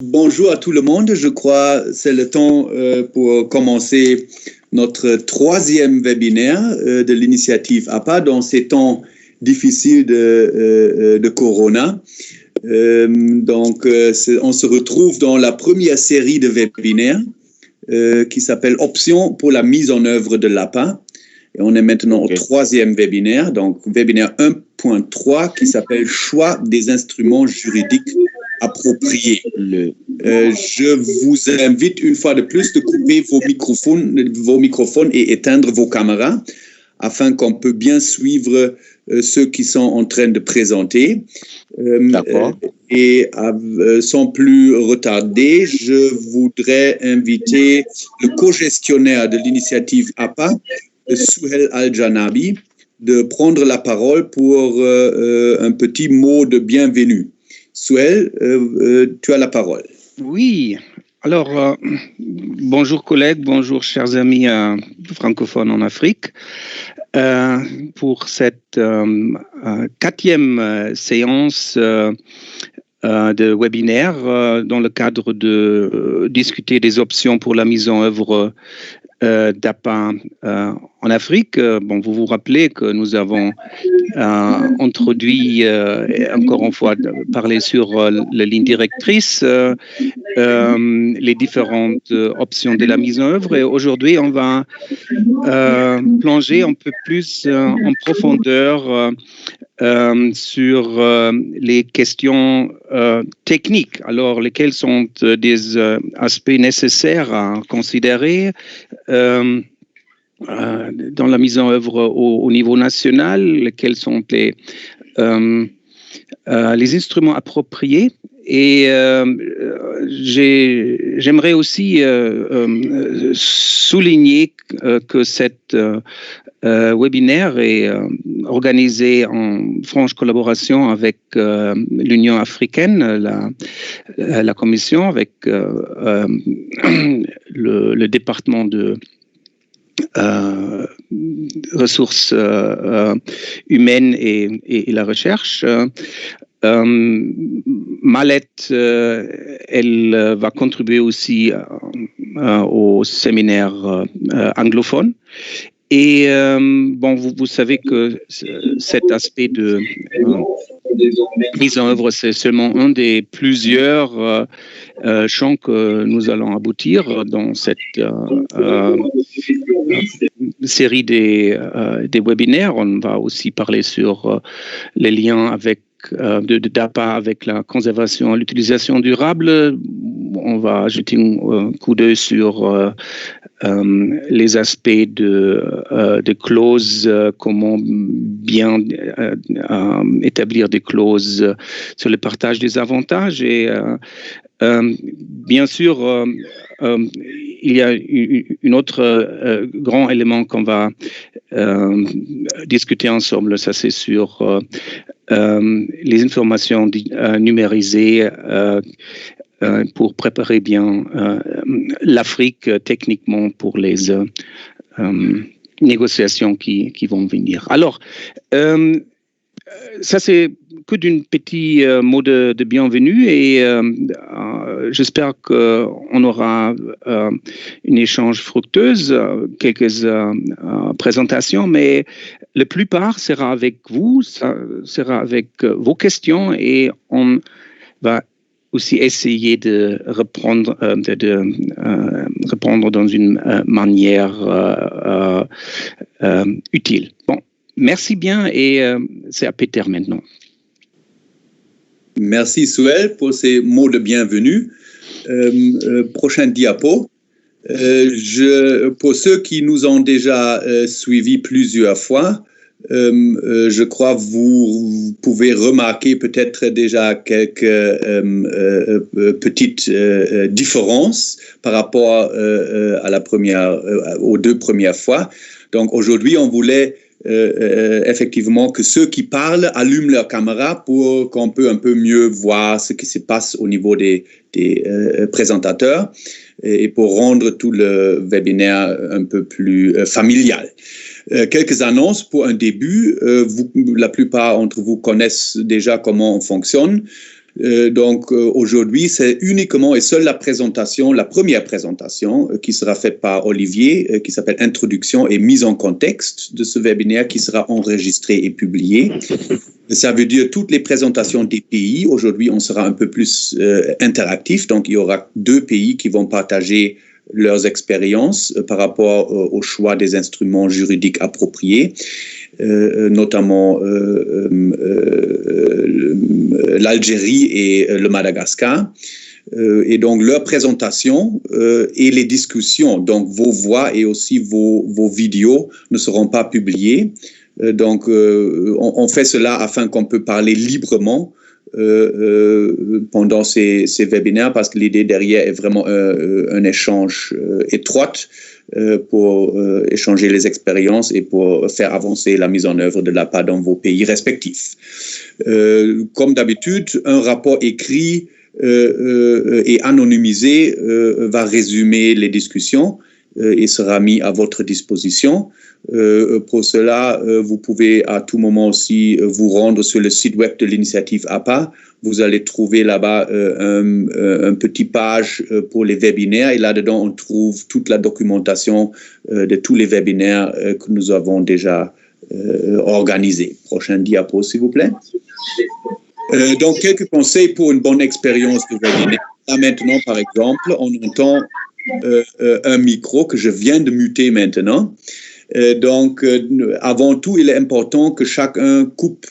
Bonjour à tout le monde. Je crois que c'est le temps pour commencer notre troisième webinaire de l'initiative APA dans ces temps difficiles de Corona. On se retrouve dans la première série de webinaires qui s'appelle Options pour la mise en œuvre de l'APA. Et on est maintenant au troisième webinaire, donc webinaire 1.3 qui s'appelle Choix des instruments juridiques appropriés. Je vous invite une fois de plus de couper vos microphones et éteindre vos caméras afin qu'on peut bien suivre ceux qui sont en train de présenter. D'accord. Sans plus retarder, je voudrais inviter le co-gestionnaire de l'initiative APA, Souheil Al-Janabi, de prendre la parole pour un petit mot de bienvenue. Souheil, tu as la parole. Oui, alors bonjour collègues, bonjour chers amis francophones en Afrique. Pour cette quatrième séance de webinaire dans le cadre de discuter des options pour la mise en œuvre d'APA en Afrique. Bon, vous vous rappelez que nous avons introduit, encore une fois, parlé sur la ligne directrice, les différentes options de la mise en œuvre. Et aujourd'hui, on va plonger un peu plus en profondeur sur les questions techniques. Alors, lesquels sont des aspects nécessaires à considérer dans la mise en œuvre au niveau national, quels sont les instruments appropriés. Et j'aimerais aussi souligner que cette webinaire est organisé en franche collaboration avec l'Union africaine, la Commission, avec le département de ressources humaines et la recherche. Mallette, elle va contribuer aussi au séminaire anglophone. Et bon, vous savez que cet aspect de mise en œuvre, c'est seulement un des plusieurs champs que nous allons aboutir dans cette série des webinaires. On va aussi parler sur les liens avec d'APA avec la conservation et l'utilisation durable. On va jeter un coup d'œil sur les aspects de clauses, comment bien établir des clauses sur le partage des avantages et bien sûr, il y a un autre grand élément qu'on va discuter ensemble, ça c'est sur les informations numérisées pour préparer bien l'Afrique techniquement pour les négociations qui vont venir. Alors, ça c'est que d'un petit mot de bienvenue et j'espère qu'on aura un échange fructueux, quelques présentations, mais la plupart sera avec vous, ça sera avec vos questions et on va aussi essayer de répondre dans une manière utile. Bon, merci bien et c'est à Peter maintenant. Merci Souheil pour ces mots de bienvenue. Prochain diapo. Pour ceux qui nous ont déjà suivis plusieurs fois, je crois que vous pouvez remarquer peut-être déjà quelques petites différences par rapport aux deux premières fois. Donc aujourd'hui, on voulait effectivement que ceux qui parlent allument leur caméra pour qu'on peut un peu mieux voir ce qui se passe au niveau des présentateurs et pour rendre tout le webinaire un peu plus familial. Quelques annonces pour un début. La plupart d'entre vous connaissent déjà comment on fonctionne. Donc aujourd'hui, c'est uniquement et seule la première présentation qui sera faite par Olivier, qui s'appelle Introduction et mise en contexte de ce webinaire qui sera enregistré et publié. Ça veut dire toutes les présentations des pays. Aujourd'hui, on sera un peu plus interactif. Donc, il y aura 2 pays qui vont partager leurs expériences par rapport au choix des instruments juridiques appropriés, notamment l'Algérie et le Madagascar. Et donc, leur présentation et les discussions, donc vos voix et aussi vos vidéos ne seront pas publiées. Donc, on fait cela afin qu'on peut parler librement pendant ces webinaires, parce que l'idée derrière est vraiment un échange étroit pour échanger les expériences et pour faire avancer la mise en œuvre de l'APA dans vos pays respectifs. Comme d'habitude, un rapport écrit et anonymisé va résumer les discussions et sera mis à votre disposition. Pour cela, vous pouvez à tout moment aussi vous rendre sur le site web de l'initiative APA. Vous allez trouver là-bas un petit page pour les webinaires et là-dedans, on trouve toute la documentation de tous les webinaires que nous avons déjà organisés. Prochaine diapo, s'il vous plaît. Donc, quelques conseils pour une bonne expérience de webinaire. Là, maintenant, par exemple, on entend un micro que je viens de muter maintenant. Donc, avant tout, il est important que chacun coupe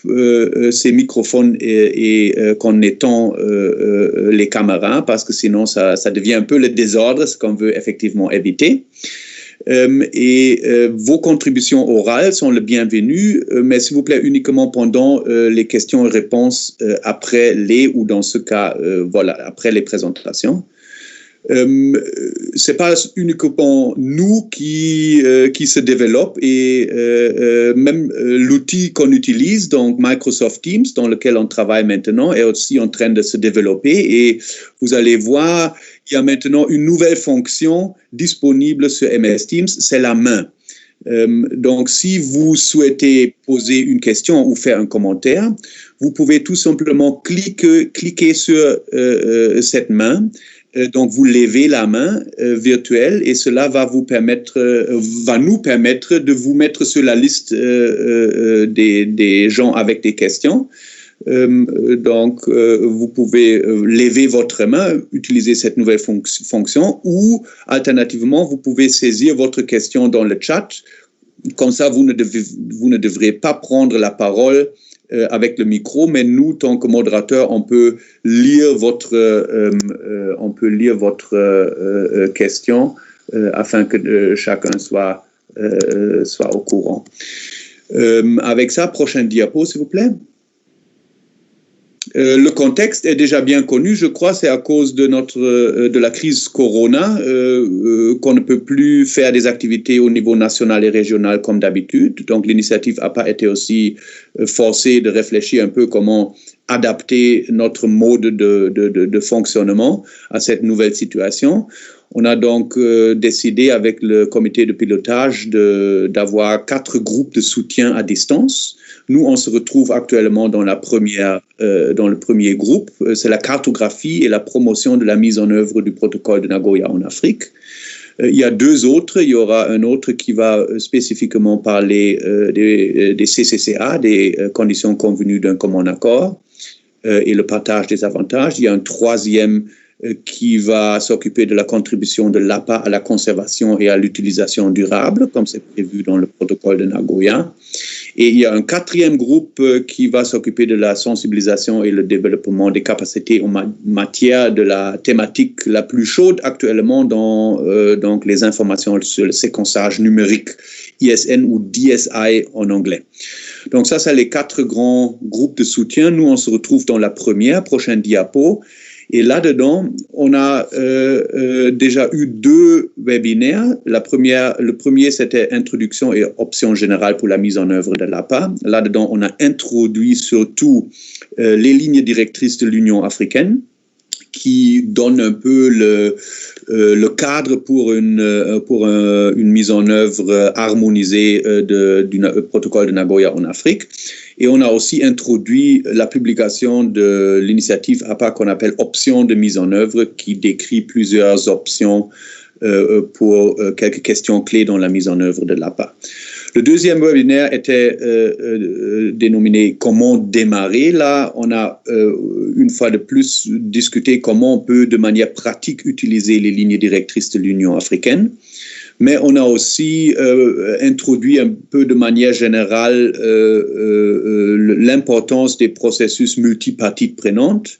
ses microphones et qu'en étend les caméras, parce que sinon, ça devient un peu le désordre, ce qu'on veut effectivement éviter. Vos contributions orales sont les bienvenues, mais s'il vous plaît, uniquement pendant les questions et réponses après ou dans ce cas, après les présentations. C'est pas uniquement nous qui se développent et même l'outil qu'on utilise, donc Microsoft Teams, dans lequel on travaille maintenant, est aussi en train de se développer et vous allez voir, il y a maintenant une nouvelle fonction disponible sur MS Teams, c'est la main. Donc, si vous souhaitez poser une question ou faire un commentaire, vous pouvez tout simplement cliquer sur cette main. Donc, vous levez la main virtuelle et cela va nous permettre de vous mettre sur la liste des gens avec des questions. Donc, vous pouvez lever votre main, utiliser cette nouvelle fonction ou, alternativement, vous pouvez saisir votre question dans le chat. Comme ça, vous ne devrez pas prendre la parole avec le micro, mais nous, tant que modérateur, on peut lire votre question afin que chacun soit au courant. Avec ça, prochaine diapo, s'il vous plaît. Le contexte est déjà bien connu, je crois, c'est à cause de la crise Corona qu'on ne peut plus faire des activités au niveau national et régional comme d'habitude. Donc l'initiative APA était aussi forcée de réfléchir un peu comment adapter notre mode de fonctionnement à cette nouvelle situation. On a donc décidé avec le comité de pilotage d'avoir 4 groupes de soutien à distance. Nous, on se retrouve actuellement dans le premier groupe, c'est la cartographie et la promotion de la mise en œuvre du protocole de Nagoya en Afrique. Il y a 2 autres, il y aura un autre qui va spécifiquement parler des CCCA, des conditions convenues d'un commun accord, et le partage des avantages. Il y a un 3e qui va s'occuper de la contribution de l'APA à la conservation et à l'utilisation durable, comme c'est prévu dans le protocole de Nagoya. Et il y a un 4e groupe qui va s'occuper de la sensibilisation et le développement des capacités en matière de la thématique la plus chaude actuellement dans donc les informations sur le séquençage numérique, ISN ou DSI en anglais. Donc ça, c'est les 4 grands groupes de soutien. Nous, on se retrouve dans la prochaine diapo. Et là-dedans, on a déjà eu 2 webinaires. Le premier, c'était Introduction et options générales pour la mise en œuvre de l'APA. Là-dedans, on a introduit surtout les lignes directrices de l'Union africaine qui donnent un peu le cadre pour une mise en œuvre harmonisée du protocole de Nagoya en Afrique. Et on a aussi introduit la publication de l'initiative APA qu'on appelle Options de mise en œuvre, qui décrit plusieurs options pour quelques questions clés dans la mise en œuvre de l'APA. Le deuxième webinaire était dénominé « Comment démarrer ». Là, on a une fois de plus discuté comment on peut de manière pratique utiliser les lignes directrices de l'Union africaine. Mais on a aussi introduit un peu de manière générale l'importance des processus multipartites prenantes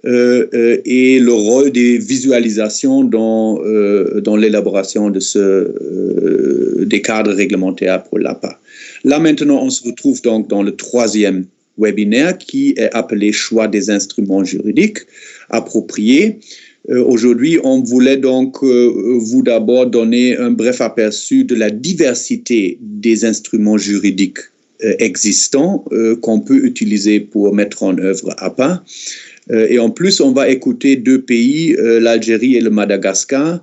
et le rôle des visualisations dans l'élaboration des cadres réglementaires pour l'APA. Là, maintenant, on se retrouve donc dans le troisième webinaire qui est appelé « Choix des instruments juridiques appropriés ». Aujourd'hui, on voulait donc vous d'abord donner un bref aperçu de la diversité des instruments juridiques existants qu'on peut utiliser pour mettre en œuvre APA. Et en plus, on va écouter deux pays, l'Algérie et le Madagascar,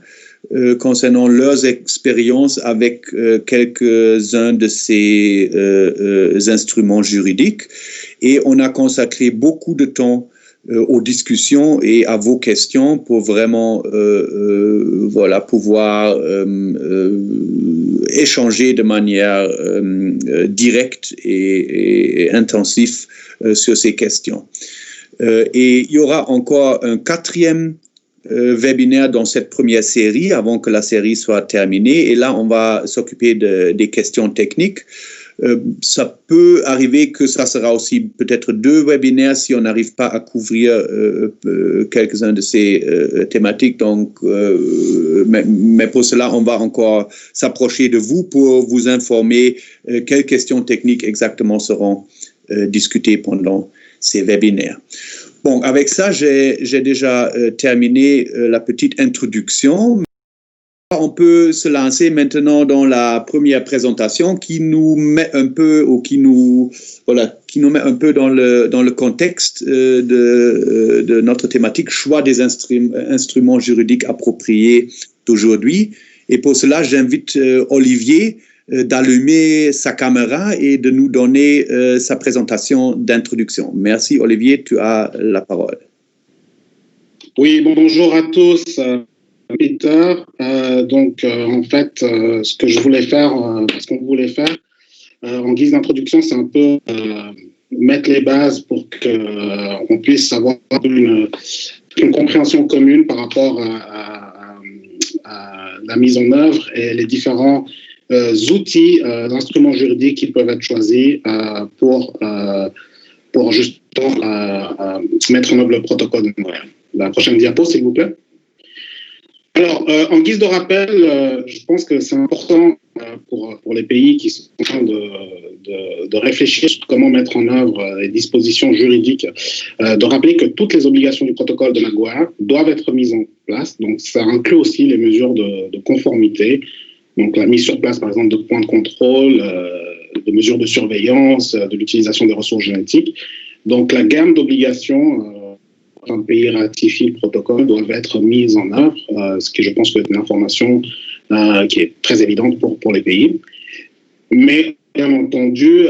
concernant leurs expériences avec quelques-uns de ces instruments juridiques. Et on a consacré beaucoup de temps aux discussions et à vos questions pour vraiment pouvoir échanger de manière directe et intensive sur ces questions. Et il y aura encore un quatrième webinaire dans cette première série avant que la série soit terminée. Et là, on va s'occuper des questions techniques. Ça peut arriver que ça sera aussi peut-être deux webinaires si on n'arrive pas à couvrir quelques-uns de ces thématiques. Donc, mais pour cela, on va encore s'approcher de vous pour vous informer quelles questions techniques exactement seront discutées pendant ces webinaires. Bon, avec ça, j'ai déjà terminé la petite introduction. On peut se lancer maintenant dans la première présentation qui nous met un peu dans le contexte de notre thématique choix des instruments juridiques appropriés d'aujourd'hui. Et pour cela, j'invite Olivier d'allumer sa caméra et de nous donner sa présentation d'introduction. Merci Olivier, tu as la parole. Oui, bonjour à tous. Peter, en fait, ce que je voulais faire, ce qu'on voulait faire en guise d'introduction, c'est un peu mettre les bases pour qu'on puisse avoir une compréhension commune par rapport à la mise en œuvre et les différents outils d'instruments juridiques qui peuvent être choisis pour justement mettre en œuvre le protocole de Montréal. La prochaine diapo, s'il vous plaît. Alors, en guise de rappel, je pense que c'est important pour les pays qui sont en train de réfléchir sur comment mettre en œuvre les dispositions juridiques, de rappeler que toutes les obligations du protocole de Nagoya doivent être mises en place. Donc, ça inclut aussi les mesures de conformité, donc la mise sur place, par exemple, de points de contrôle, de mesures de surveillance, de l'utilisation des ressources génétiques. Donc, la gamme d'obligations un pays ratifie le protocole doivent être mises en œuvre, ce qui, je pense, peut être une information qui est très évidente pour les pays. Mais, bien entendu,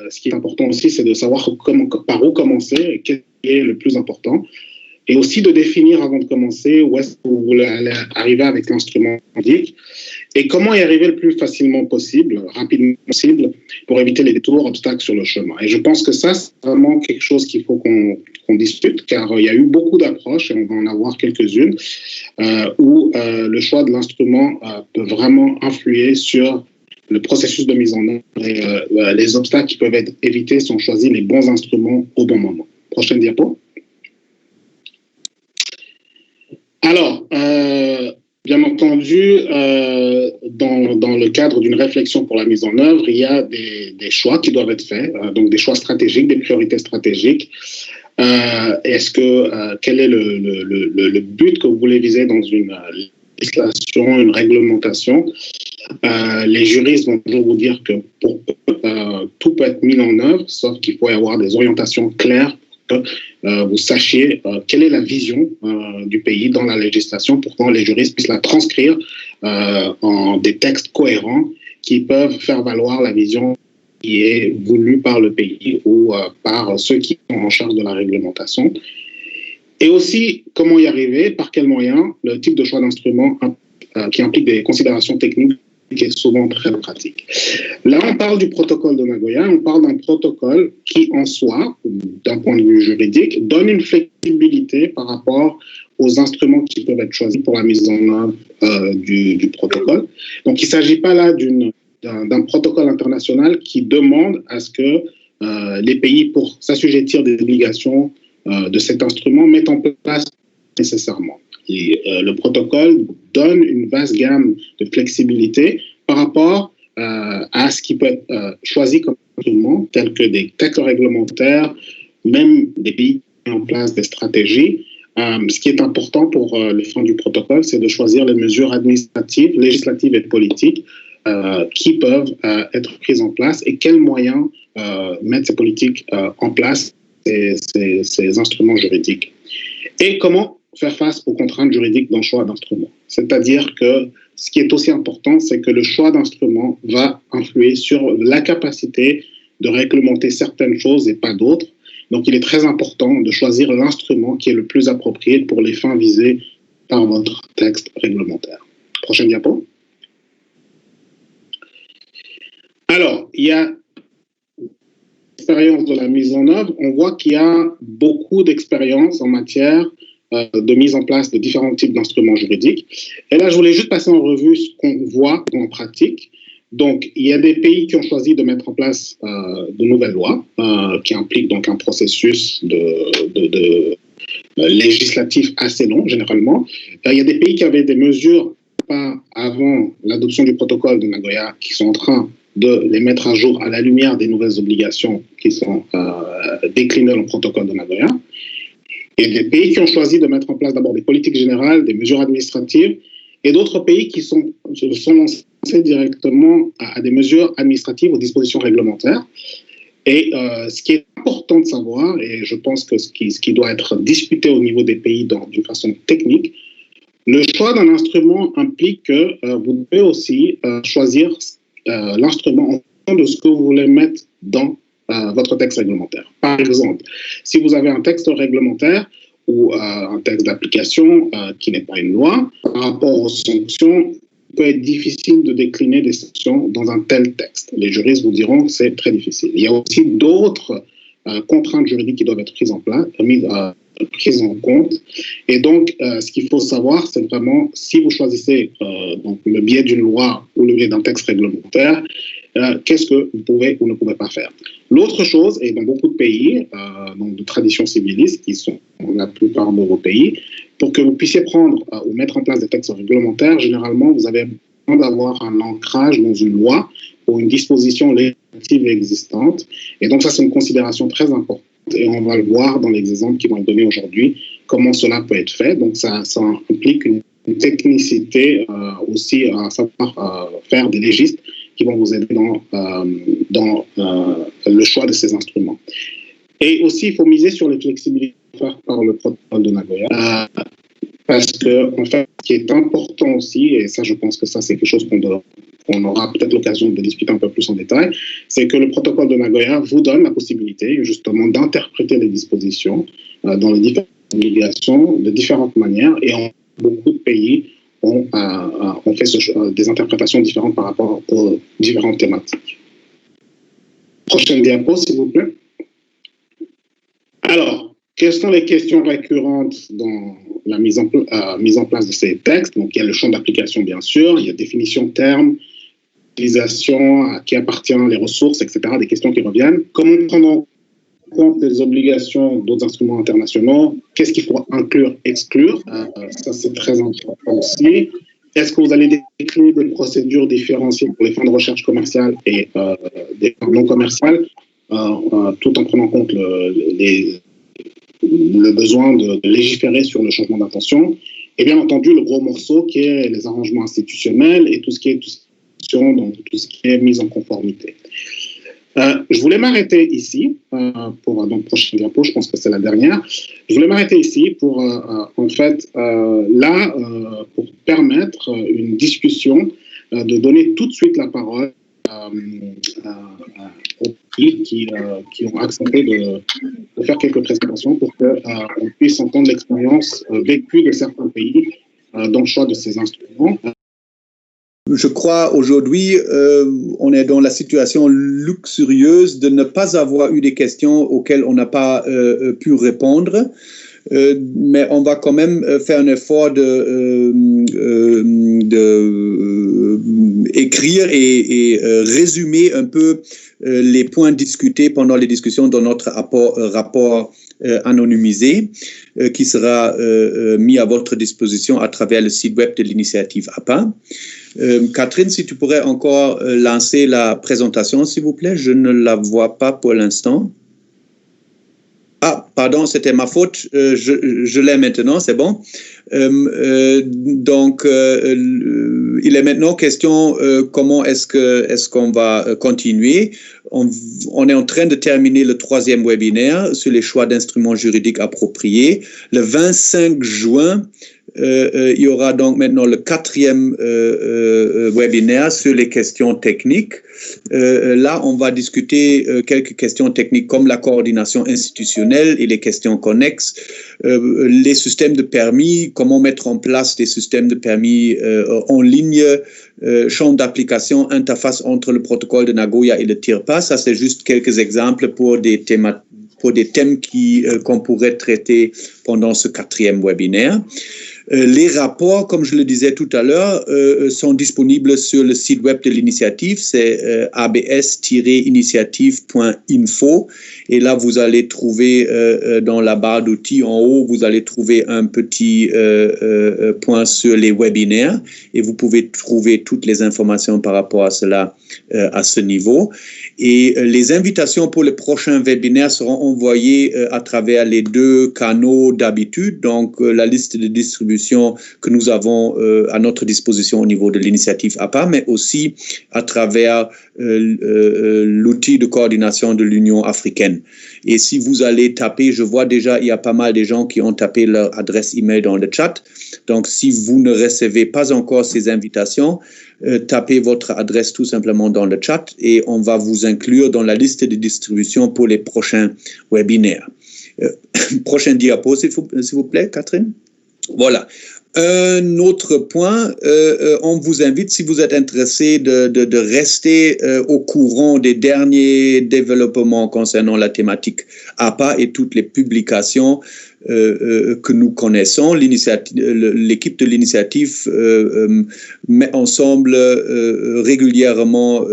ce qui est important aussi, c'est de savoir par où commencer et qu'est-ce qui est le plus important. Et aussi de définir avant de commencer où est-ce que vous voulez arriver avec l'instrument juridique et comment y arriver le plus facilement possible, rapidement possible, pour éviter les détours, obstacles sur le chemin. Et je pense que ça, c'est vraiment quelque chose qu'il faut qu'on discute, car il y a eu beaucoup d'approches, et on va en avoir quelques-unes, où le choix de l'instrument peut vraiment influer sur le processus de mise en œuvre et les obstacles qui peuvent être évités si on choisit les bons instruments au bon moment. Prochaine diapo. Alors, bien entendu, dans le cadre d'une réflexion pour la mise en œuvre, il y a des choix qui doivent être faits, donc des choix stratégiques, des priorités stratégiques. Quel est le but que vous voulez viser dans une législation, une réglementation? Les juristes vont toujours vous dire que pour tout peut être mis en œuvre, sauf qu'il faut y avoir des orientations claires que vous sachiez quelle est la vision du pays dans la législation pour que les juristes puissent la transcrire en des textes cohérents qui peuvent faire valoir la vision qui est voulue par le pays ou par ceux qui sont en charge de la réglementation. Et aussi, comment y arriver, par quels moyens, le type de choix d'instrument qui implique des considérations techniques qui est souvent très pratique. Là, on parle du protocole de Nagoya, on parle d'un protocole qui, en soi, d'un point de vue juridique, donne une flexibilité par rapport aux instruments qui peuvent être choisis pour la mise en œuvre du protocole. Donc, il ne s'agit pas là d'un protocole international qui demande à ce que les pays, pour s'assujettir des obligations de cet instrument, mettent en place nécessairement. Et, le protocole donne une vaste gamme de flexibilité par rapport à ce qui peut être choisi comme instrument, tel que des textes réglementaires, même des pays qui mettent en place des stratégies. Ce qui est important pour les fins du protocole, c'est de choisir les mesures administratives, législatives et politiques qui peuvent être prises en place et quels moyens mettre ces politiques en place, ces instruments juridiques. Et comment faire face aux contraintes juridiques dans le choix d'instruments. C'est-à-dire que ce qui est aussi important, c'est que le choix d'instruments va influer sur la capacité de réglementer certaines choses et pas d'autres. Donc, il est très important de choisir l'instrument qui est le plus approprié pour les fins visées par votre texte réglementaire. Prochaine diapo. Alors, il y a l'expérience de la mise en œuvre. On voit qu'il y a beaucoup d'expériences en matière de mise en place de différents types d'instruments juridiques. Et là, je voulais juste passer en revue ce qu'on voit en pratique. Donc, il y a des pays qui ont choisi de mettre en place de nouvelles lois qui impliquent donc un processus législatif assez long, généralement. Il y a des pays qui avaient des mesures avant l'adoption du protocole de Nagoya qui sont en train de les mettre à jour à la lumière des nouvelles obligations qui sont déclinées dans le protocole de Nagoya. Et des pays qui ont choisi de mettre en place d'abord des politiques générales, des mesures administratives, et d'autres pays qui se sont lancés directement à des mesures administratives aux dispositions réglementaires. Et ce qui est important de savoir, et je pense que ce qui doit être discuté au niveau des pays d'une façon technique, le choix d'un instrument implique que vous devez aussi choisir l'instrument en fonction de ce que vous voulez mettre dans votre texte réglementaire. Par exemple, si vous avez un texte réglementaire ou un texte d'application qui n'est pas une loi, par rapport aux sanctions, il peut être difficile de décliner des sanctions dans un tel texte. Les juristes vous diront que c'est très difficile. Il y a aussi d'autres contraintes juridiques qui doivent être prises en compte. Et donc, ce qu'il faut savoir, c'est vraiment, si vous choisissez donc le biais d'une loi ou le biais d'un texte réglementaire, qu'est-ce que vous pouvez ou ne pouvez pas faire. L'autre chose, et dans beaucoup de pays, donc de traditions civilistes, qui sont la plupart de vos pays, pour que vous puissiez prendre ou mettre en place des textes réglementaires, généralement, vous avez besoin d'avoir un ancrage dans une loi ou une disposition législative existante. Et donc, ça, c'est une considération très importante. Et on va le voir dans les exemples qui vont être donnés aujourd'hui, comment cela peut être fait. Donc, ça implique une technicité aussi à savoir faire des légistes qui vont vous aider dans le choix de ces instruments. Et aussi, il faut miser sur les flexibilités offertes par le protocole de Nagoya, parce que, en fait, ce qui est important aussi, et ça, je pense que ça, c'est quelque chose qu'on aura peut-être l'occasion de discuter un peu plus en détail, c'est que le protocole de Nagoya vous donne la possibilité, justement, d'interpréter les dispositions dans les différentes obligations de différentes manières, et beaucoup de pays ont fait des interprétations différentes par rapport aux différentes thématiques. Prochaine diapo, s'il vous plaît. Alors, quelles sont les questions récurrentes dans la mise en place de ces textes? Donc, il y a le champ d'application, bien sûr, il y a définition de termes, utilisation, à qui appartient les ressources, etc., des questions qui reviennent. Comment prendre en compte les obligations d'autres instruments internationaux? Qu'est-ce qu'il faut inclure, exclure? Ça, c'est très important aussi. Est-ce que vous allez décliner des procédures différenciées pour les fins de recherche commerciale et des fins non commerciales, tout en prenant en compte le besoin de légiférer sur le changement d'intention? Et bien entendu, le gros morceau qui est les arrangements institutionnels et tout ce qui est mise en conformité. Je voulais m'arrêter ici pour donc prochaine diapo, je pense que c'est la dernière. Je voulais m'arrêter ici pour pour permettre une discussion, de donner tout de suite la parole aux pays qui ont accepté de faire quelques présentations pour qu'on puisse entendre l'expérience vécue de certains pays dans le choix de ces instruments. Je crois aujourd'hui, on est dans la situation luxurieuse de ne pas avoir eu des questions auxquelles on n'a pas pu répondre. Mais on va quand même faire un effort de écrire et résumer un peu les points discutés pendant les discussions dans notre rapport anonymisé qui sera mis à votre disposition à travers le site web de l'initiative APA. Catherine, si tu pourrais encore lancer la présentation, s'il vous plaît. Je ne la vois pas pour l'instant. Ah, pardon, c'était ma faute. Je l'ai maintenant, c'est bon. Donc, il est maintenant question comment est-ce qu'on va continuer. On est en train de terminer le 3e webinaire sur les choix d'instruments juridiques appropriés. Le 25 juin, il y aura donc maintenant le 4e webinaire sur les questions techniques. Là, on va discuter quelques questions techniques comme la coordination institutionnelle et les questions connexes, les systèmes de permis, comment mettre en place des systèmes de permis en ligne, champ d'application, interface entre le protocole de Nagoya et le TIRPA. Ça, c'est juste quelques exemples pour des thèmes qu'on pourrait traiter pendant ce 4e webinaire. Les rapports, comme je le disais tout à l'heure, sont disponibles sur le site web de l'initiative, c'est abs-initiative.info. Et là, vous allez trouver dans la barre d'outils en haut, vous allez trouver un petit point sur les webinaires et vous pouvez trouver toutes les informations par rapport à cela à ce niveau. Et les invitations pour les prochains webinaires seront envoyées à travers les 2 canaux d'habitude, donc la liste de distribution que nous avons à notre disposition au niveau de l'initiative APA, mais aussi à travers l'outil de coordination de l'Union africaine. Et si vous allez taper, je vois déjà, il y a pas mal de gens qui ont tapé leur adresse email dans le chat. Donc, si vous ne recevez pas encore ces invitations, tapez votre adresse tout simplement dans le chat et on va vous inclure dans la liste de distribution pour les prochains webinaires. Prochaine diapo, s'il vous plaît, Catherine. Voilà. Un autre point, on vous invite, si vous êtes intéressé, de rester au courant des derniers développements concernant la thématique APA et toutes les publications que nous connaissons. L'équipe de l'initiative met ensemble régulièrement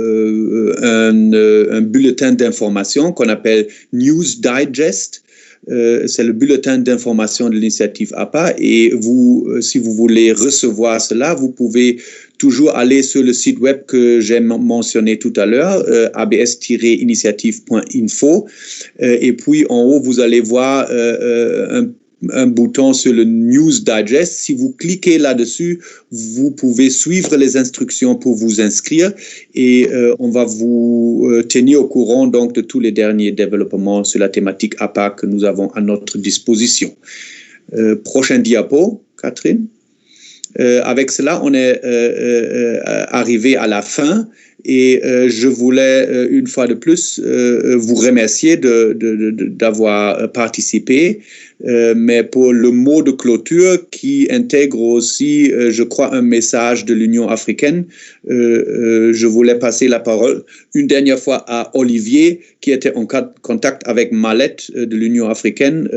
un bulletin d'information qu'on appelle News Digest. C'est le bulletin d'information de l'initiative APA et si vous voulez recevoir cela, vous pouvez toujours aller sur le site web que j'ai mentionné tout à l'heure, abs-initiative.info, et puis en haut, vous allez voir un bouton sur le News Digest. Si vous cliquez là-dessus, vous pouvez suivre les instructions pour vous inscrire et on va vous tenir au courant donc de tous les derniers développements sur la thématique APA que nous avons à notre disposition. Prochain diapo, Catherine. Avec cela, on est arrivé à la fin et je voulais une fois de plus vous remercier d'avoir participé, mais pour le mot de clôture qui intègre aussi, je crois, un message de l'Union africaine, je voulais passer la parole une dernière fois à Olivier qui était en contact avec Mallette de l'Union africaine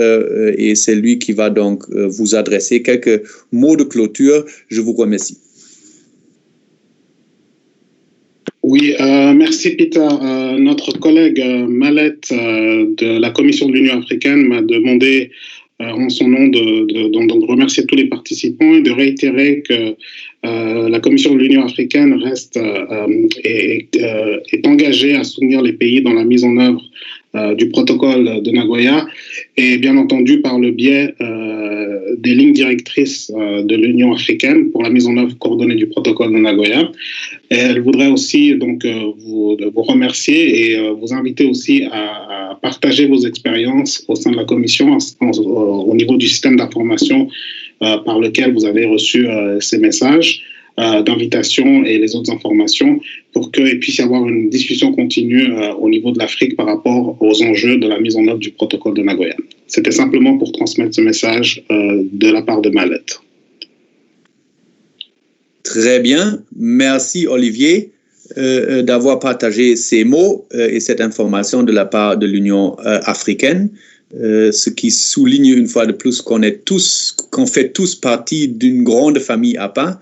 et c'est lui qui va donc vous adresser quelques mots de clôture. Je vous remercie. Oui, merci Peter. Notre collègue Mallette de la Commission de l'Union africaine m'a demandé en son nom de remercier tous les participants et de réitérer que la Commission de l'Union africaine est engagée à soutenir les pays dans la mise en œuvre du protocole de Nagoya et bien entendu par le biais des lignes directrices de l'Union africaine pour la mise en œuvre coordonnée du protocole de Nagoya. Et elle voudrait aussi donc vous remercier et vous inviter aussi à partager vos expériences au sein de la commission au niveau du système d'information par lequel vous avez reçu ces messages d'invitation et les autres informations pour qu'il puisse y avoir une discussion continue au niveau de l'Afrique par rapport aux enjeux de la mise en œuvre du protocole de Nagoya. C'était simplement pour transmettre ce message de la part de ma lettre. Très bien. Merci Olivier d'avoir partagé ces mots et cette information de la part de l'Union africaine. Ce qui souligne une fois de plus qu'on fait tous partie d'une grande famille APA.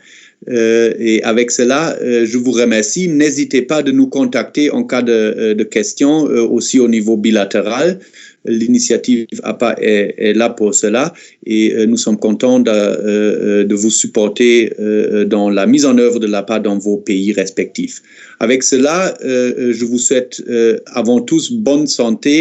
Et avec cela, je vous remercie. N'hésitez pas de nous contacter en cas de questions, aussi au niveau bilatéral. L'initiative APA est là pour cela et nous sommes contents de vous supporter dans la mise en œuvre de l'APA dans vos pays respectifs. Avec cela, je vous souhaite avant tout bonne santé.